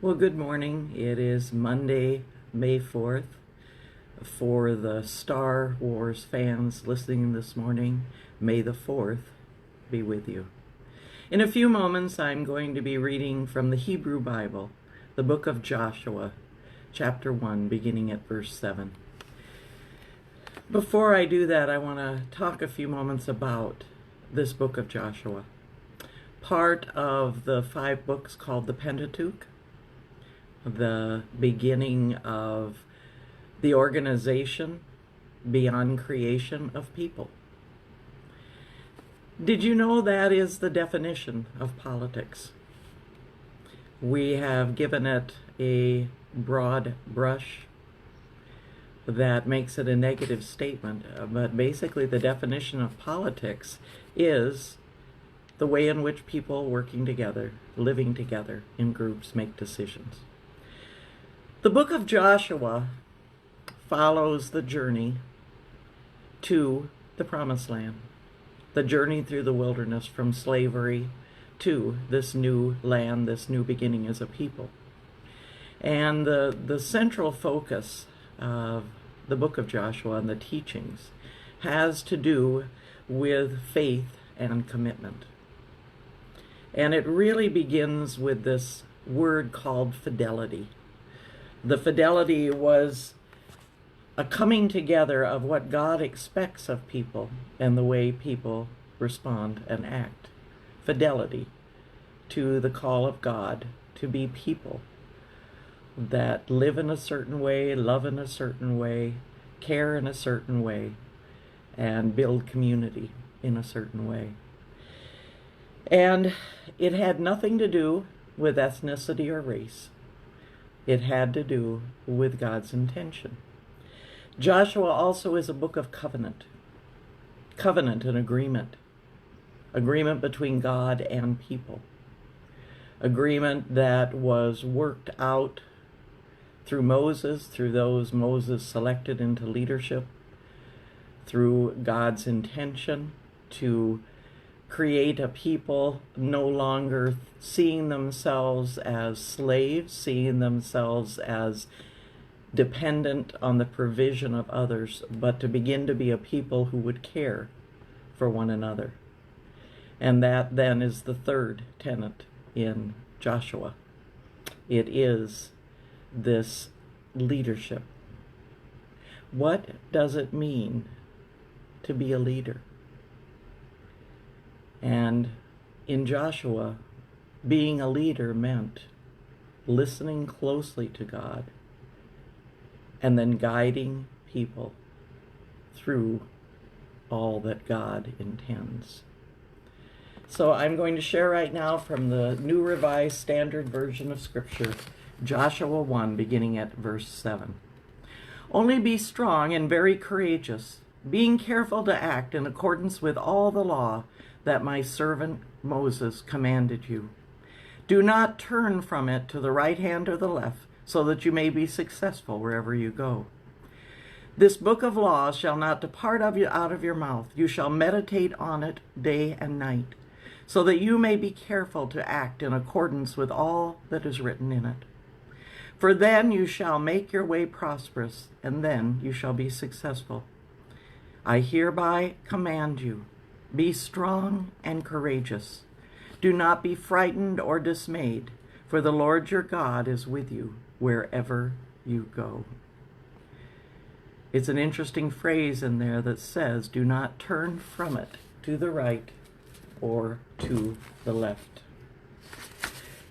Well, good morning. It is Monday, May 4th. For the Star Wars fans listening this morning, May the 4th be with you. In a few moments, I'm going to be reading from the Hebrew Bible, the book of Joshua, chapter 1, beginning at verse 7. Before I do that, I want to talk a few moments about this book of Joshua. Part of the 5 books called the Pentateuch, the beginning of the organization beyond creation of people. Did you know that is the definition of politics? We have given it a broad brush that makes it a negative statement, but basically the definition of politics is the way in which people working together, living together in groups, make decisions. The book of Joshua follows the journey to the Promised Land, the journey through the wilderness from slavery to this new land, this new beginning as a people. And the central focus of the book of Joshua and the teachings has to do with faith and commitment. And it really begins with this word called fidelity. The fidelity was a coming together of what God expects of people and the way people respond and act. Fidelity to the call of God to be people that live in a certain way, love in a certain way, care in a certain way, and build community in a certain way. And it had nothing to do with ethnicity or race. It had to do with God's intention. Joshua also is a book of covenant. Covenant and agreement. Agreement between God and people. Agreement that was worked out through Moses, through those Moses selected into leadership, through God's intention to create a people no longer seeing themselves as slaves, seeing themselves as dependent on the provision of others, but to begin to be a people who would care for one another. And that then is the third tenet in Joshua. It is this leadership. What does it mean to be a leader? And in Joshua, being a leader meant listening closely to God and then guiding people through all that God intends. So I'm going to share right now from the New Revised Standard Version of Scripture, Joshua 1, beginning at verse 7. Only be strong and very courageous, being careful to act in accordance with all the law that my servant Moses commanded you. Do not turn from it to the right hand or the left, so that you may be successful wherever you go. This book of laws shall not depart out of your mouth. You shall meditate on it day and night, so that you may be careful to act in accordance with all that is written in it. For then you shall make your way prosperous, and then you shall be successful. I hereby command you, be strong and courageous. Do not be frightened or dismayed, for the Lord your God is with you wherever you go. It's an interesting phrase in there that says, do not turn from it to the right or to the left.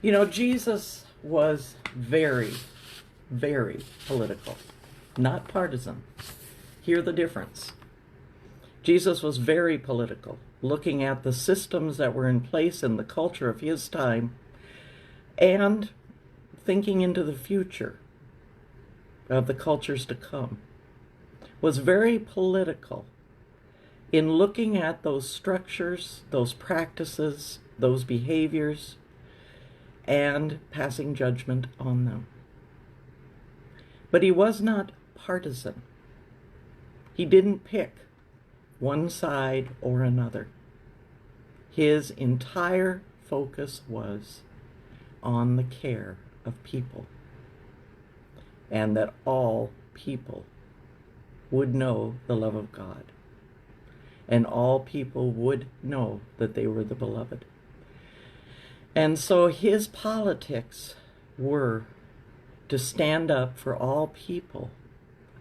You know, Jesus was very, very political, not partisan. Hear the difference. Jesus was very political, looking at the systems that were in place in the culture of his time and thinking into the future of the cultures to come. Was very political in looking at those structures, those practices, those behaviors, and passing judgment on them. But he was not partisan. He didn't pick one side or another. His entire focus was on the care of people, and that all people would know the love of God, and all people would know that they were the beloved. And so his politics were to stand up for all people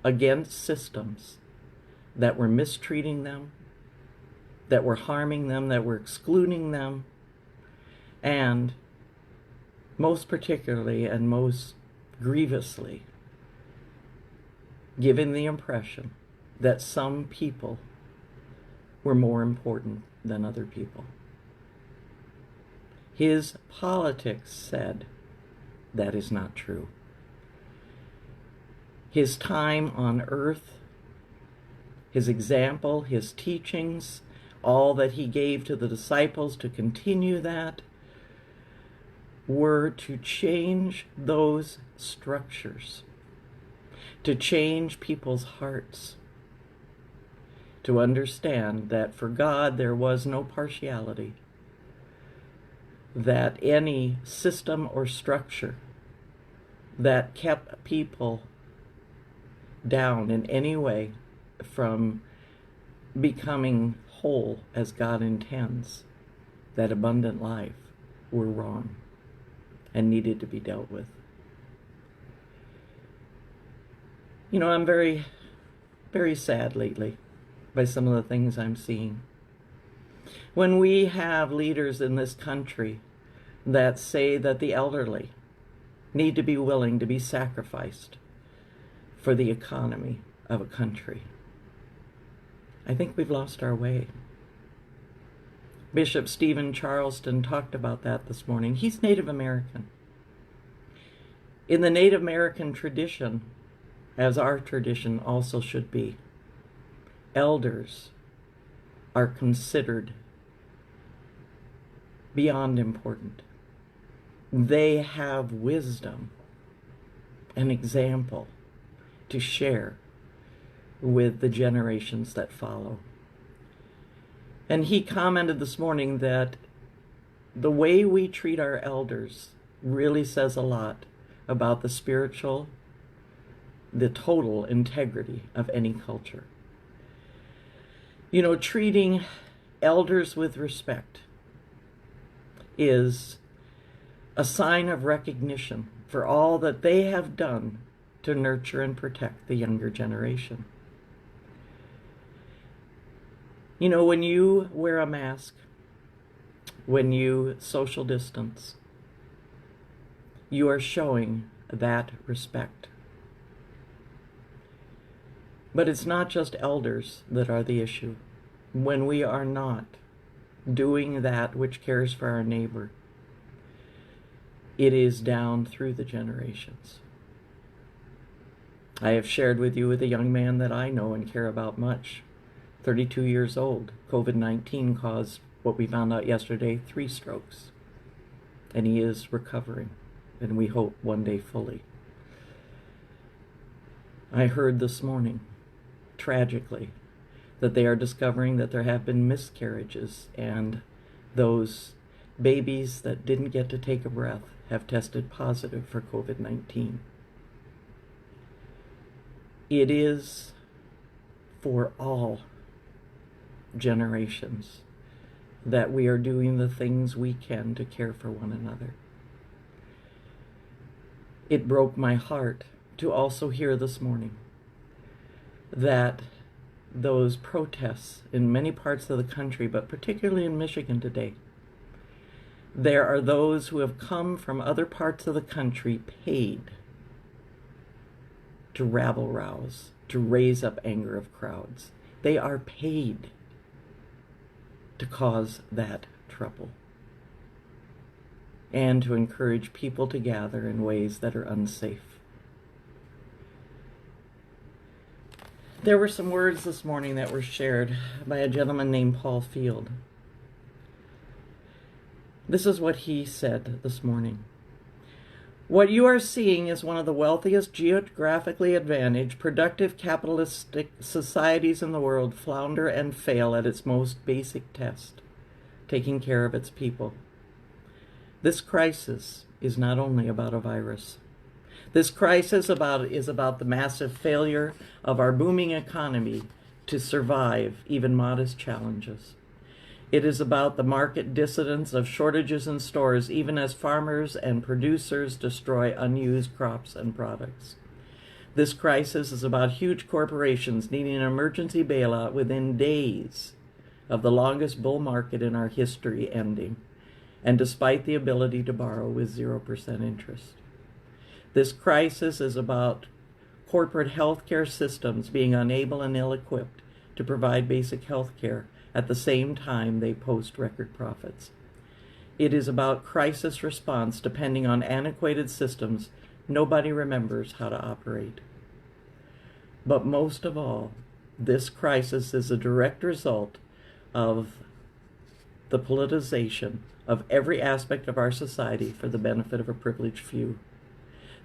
against systems that were mistreating them, that were harming them, that were excluding them, and most particularly and most grievously giving the impression that some people were more important than other people. His politics said that is not true. His time on earth, his example, his teachings, all that he gave to the disciples to continue that, were to change those structures, to change people's hearts, to understand that for God there was no partiality, that any system or structure that kept people down in any way from becoming whole as God intends, that abundant life, were wrong and needed to be dealt with. You know, I'm very, very sad lately by some of the things I'm seeing. When we have leaders in this country that say that the elderly need to be willing to be sacrificed for the economy of a country, I think we've lost our way. Bishop Stephen Charleston talked about that this morning. He's Native American. In the Native American tradition, as our tradition also should be, elders are considered beyond important. They have wisdom and example to share with the generations that follow. And he commented this morning that the way we treat our elders really says a lot about the spiritual, the total integrity of any culture. You know, treating elders with respect is a sign of recognition for all that they have done to nurture and protect the younger generation. You know, when you wear a mask, when you social distance, you are showing that respect. But it's not just elders that are the issue. When we are not doing that which cares for our neighbor, it is down through the generations. I have shared with you with a young man that I know and care about much, 32 years old. COVID-19 caused, what we found out yesterday, 3 strokes. And he is recovering, and we hope one day fully. I heard this morning, tragically, that they are discovering that there have been miscarriages, and those babies that didn't get to take a breath have tested positive for COVID-19. It is for all generations that we are doing the things we can to care for one another. It broke my heart to also hear this morning that those protests in many parts of the country, but particularly in Michigan today, there are those who have come from other parts of the country paid to rabble-rouse, to raise up anger of crowds. They are paid to cause that trouble and to encourage people to gather in ways that are unsafe. There were some words this morning that were shared by a gentleman named Paul Field. This is what he said this morning. What you are seeing is one of the wealthiest, geographically advantaged, productive, capitalistic societies in the world flounder and fail at its most basic test, taking care of its people. This crisis is not only about a virus. This crisis is about the massive failure of our booming economy to survive even modest challenges. It is about the market dissidence of shortages in stores, even as farmers and producers destroy unused crops and products. This crisis is about huge corporations needing an emergency bailout within days of the longest bull market in our history ending, and despite the ability to borrow with 0% interest. This crisis is about corporate healthcare systems being unable and ill-equipped to provide basic health care at the same time they post record profits. It is about crisis response depending on antiquated systems nobody remembers how to operate. But most of all, this crisis is a direct result of the politicization of every aspect of our society for the benefit of a privileged few.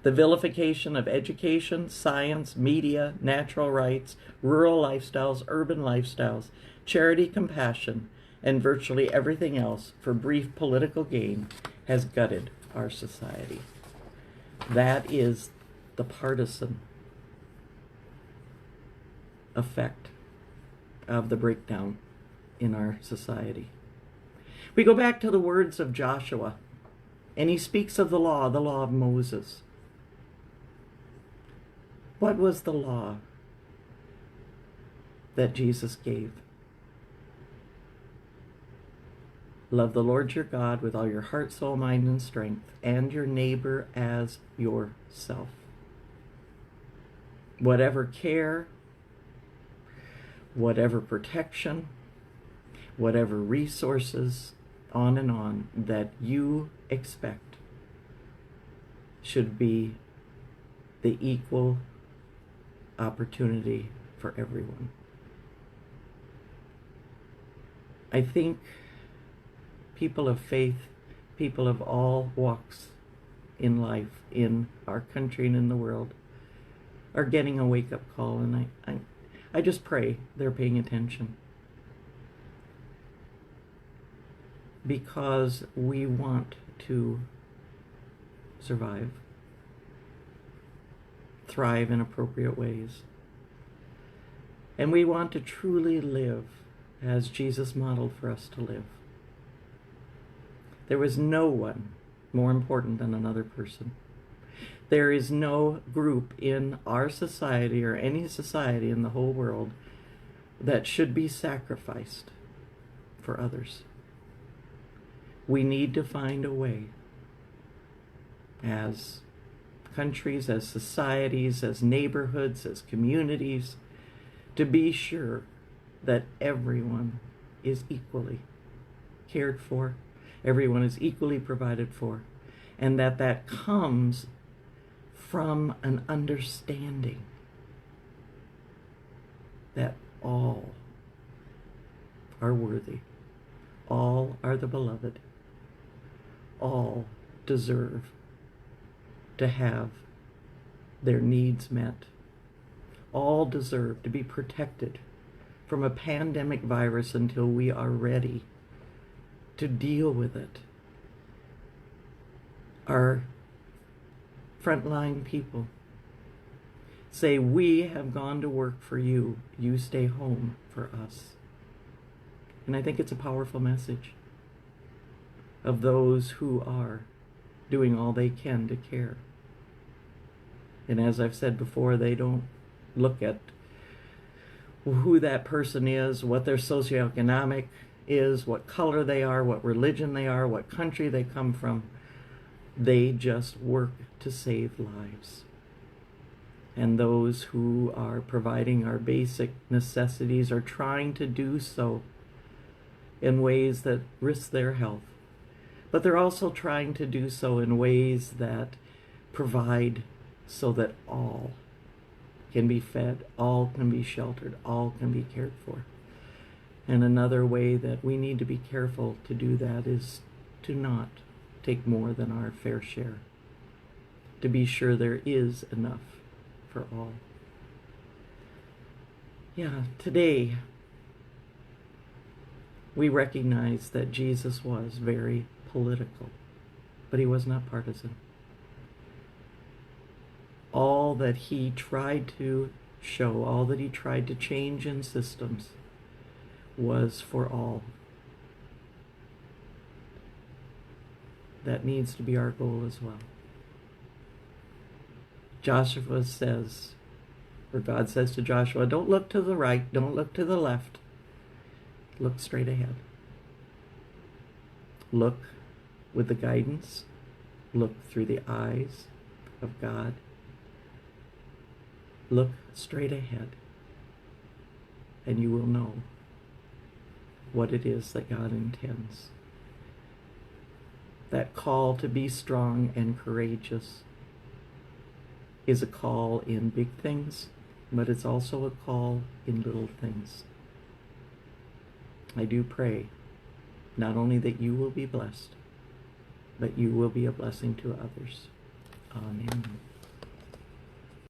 The vilification of education, science, media, natural rights, rural lifestyles, urban lifestyles, charity, compassion, and virtually everything else for brief political gain has gutted our society. That is the partisan effect of the breakdown in our society. We go back to the words of Joshua, and he speaks of the law of Moses. What was the law that Jesus gave? Love the Lord your God with all your heart, soul, mind, and strength, and your neighbor as yourself. Whatever care, whatever protection, whatever resources, on and on, that you expect should be the equal opportunity for everyone. I think people of faith, people of all walks in life, in our country and in the world, are getting a wake-up call, and I just pray they're paying attention. Because we want to survive, thrive in appropriate ways, and we want to truly live as Jesus modeled for us to live. There was no one more important than another person. There is no group in our society or any society in the whole world that should be sacrificed for others. We need to find a way as countries, as societies, as neighborhoods, as communities, to be sure that everyone is equally cared for, everyone is equally provided for, and that comes from an understanding that all are worthy, all are the beloved, all deserve to have their needs met, all deserve to be protected from a pandemic virus until we are ready to deal with it. Our frontline people say, we have gone to work for you, you stay home for us. And I think it's a powerful message of those who are doing all they can to care. And as I've said before, they don't look at who that person is, what their socioeconomic is, what color they are, what religion they are, what country they come from. They just work to save lives. And those who are providing our basic necessities are trying to do so in ways that risk their health. But they're also trying to do so in ways that provide so that all can be fed, all can be sheltered, all can be cared for. And another way that we need to be careful to do that is to not take more than our fair share, to be sure there is enough for all. Yeah, today we recognize that Jesus was very political. but he was not partisan. All that he tried to show, all that he tried to change in systems was for all. That needs to be our goal as well. Joshua says, or God says to Joshua, don't look to the right, don't look to the left. Look straight ahead. Look with the guidance. Look through the eyes of God. Look straight ahead, and you will know what it is that God intends. That call to be strong and courageous is a call in big things, but it's also a call in little things. I do pray not only that you will be blessed, but you will be a blessing to others. Amen.